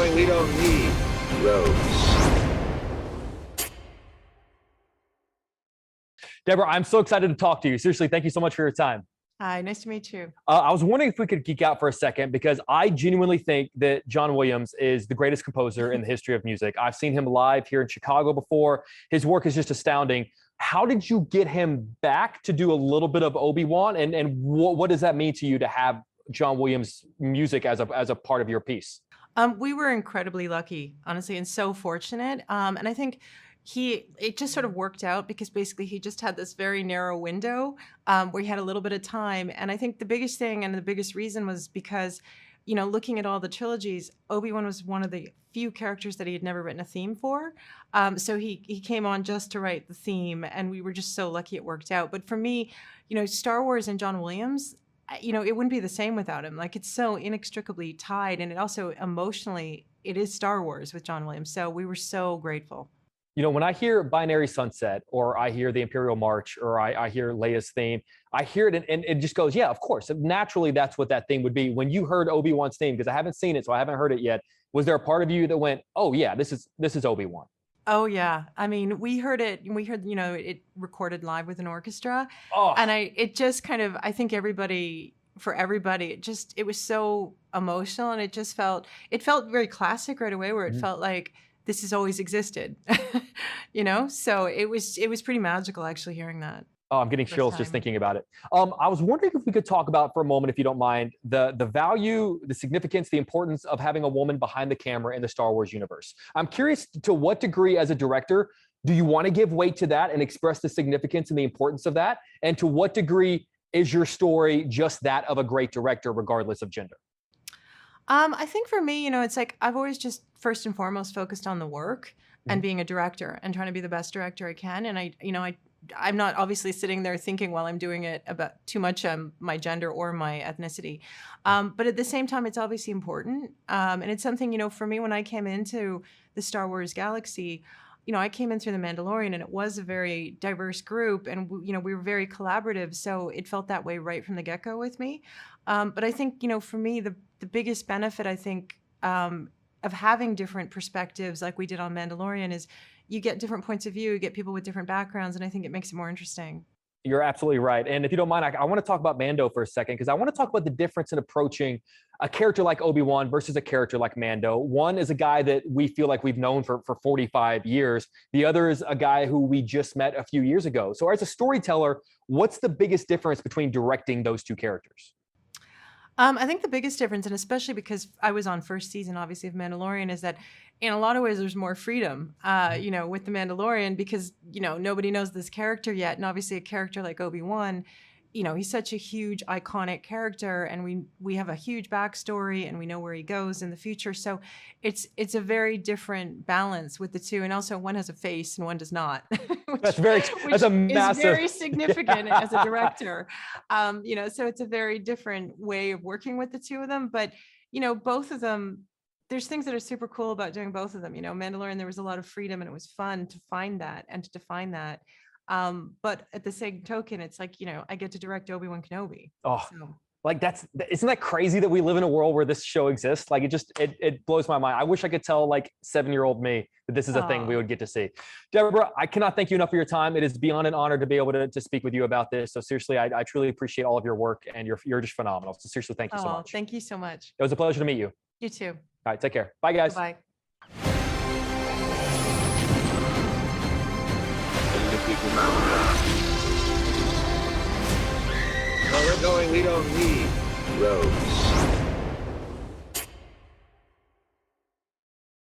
going, we don't need roads. Deborah, I'm so excited to talk to you. Seriously, thank you so much for your time. Hi, nice to meet you. I was wondering if we could geek out for a second, because I genuinely think that John Williams is the greatest composer in the history of music. I've seen him live here in Chicago before. His work is just astounding. How did you get him back to do a little bit of Obi-Wan? And what does that mean to you to have John Williams' music as a part of your piece? We were incredibly lucky, honestly, and so fortunate. And I think it just sort of worked out because basically he just had this very narrow window where he had a little bit of time. And I think the biggest thing and the biggest reason was because, looking at all the trilogies, Obi-Wan was one of the few characters that he had never written a theme for. So he came on just to write the theme, and we were just so lucky it worked out. But for me, Star Wars and John Williams, it wouldn't be the same without him. Like, it's so inextricably tied, and it also emotionally, it is Star Wars with John Williams. So we were so grateful. When I hear Binary Sunset, or I hear the Imperial March, or I hear Leia's theme, I hear it and it just goes, yeah, of course. Naturally, that's what that theme would be. When you heard Obi-Wan's theme, because I haven't seen it, so I haven't heard it yet, was there a part of you that went, oh yeah, this is Obi-Wan? Oh yeah. I mean, we heard it recorded live with an orchestra. Oh. And it just kind of, I think for everybody, it was so emotional, and it felt very classic right away, where it felt like this has always existed, So it was pretty magical actually hearing that. Oh, I'm getting chills just thinking about it. I was wondering if we could talk about for a moment, if you don't mind, the value, the significance, the importance of having a woman behind the camera in the Star Wars universe. I'm curious to what degree, as a director, do you want to give weight to that and express the significance and the importance of that? And to what degree is your story just that of a great director, regardless of gender? I think for me, it's like I've always just first and foremost focused on the work and being a director and trying to be the best director I can. And I'm not obviously sitting there thinking while I'm doing it about too much my gender or my ethnicity. But at the same time, it's obviously important. And it's something, for me, when I came into the Star Wars galaxy, I came in through the Mandalorian, and it was a very diverse group, and we were very collaborative. So it felt that way right from the get-go with me. But I think, for me, the biggest benefit, I think, of having different perspectives like we did on Mandalorian is you get different points of view, you get people with different backgrounds, and I think it makes it more interesting. You're absolutely right. And if you don't mind, I want to talk about Mando for a second, because I want to talk about the difference in approaching a character like Obi-Wan versus a character like Mando. One is a guy that we feel like we've known for 45 years. The other is a guy who we just met a few years ago. So as a storyteller, what's the biggest difference between directing those two characters? I think the biggest difference, and especially because I was on first season, obviously, of Mandalorian, is that in a lot of ways there's more freedom, with the Mandalorian, because, nobody knows this character yet. And obviously a character like Obi-Wan, he's such a huge iconic character, and we have a huge backstory, and we know where he goes in the future. So it's a very different balance with the two. And also one has a face and one does not. That's a massive, is very significant as a director. So it's a very different way of working with the two of them. But, both of them, there's things that are super cool about doing both of them. Mandalorian, there was a lot of freedom, and it was fun to find that and to define that. But at the same token, it's like, I get to direct OBI-WAN KENOBI. Oh, so. Like isn't that crazy that we live in a world where this show exists? Like it blows my mind. I wish I could tell like 7-year-old me that this is a thing we would get to see. Deborah, I cannot thank you enough for your time. It is beyond an honor to be able to speak with you about this. So seriously, I truly appreciate all of your work, and you're just phenomenal. So seriously, thank you so much. Thank you so much. It was a pleasure to meet you. You too. All right, take care. Bye, guys. Bye. Where we're going, we don't need roads.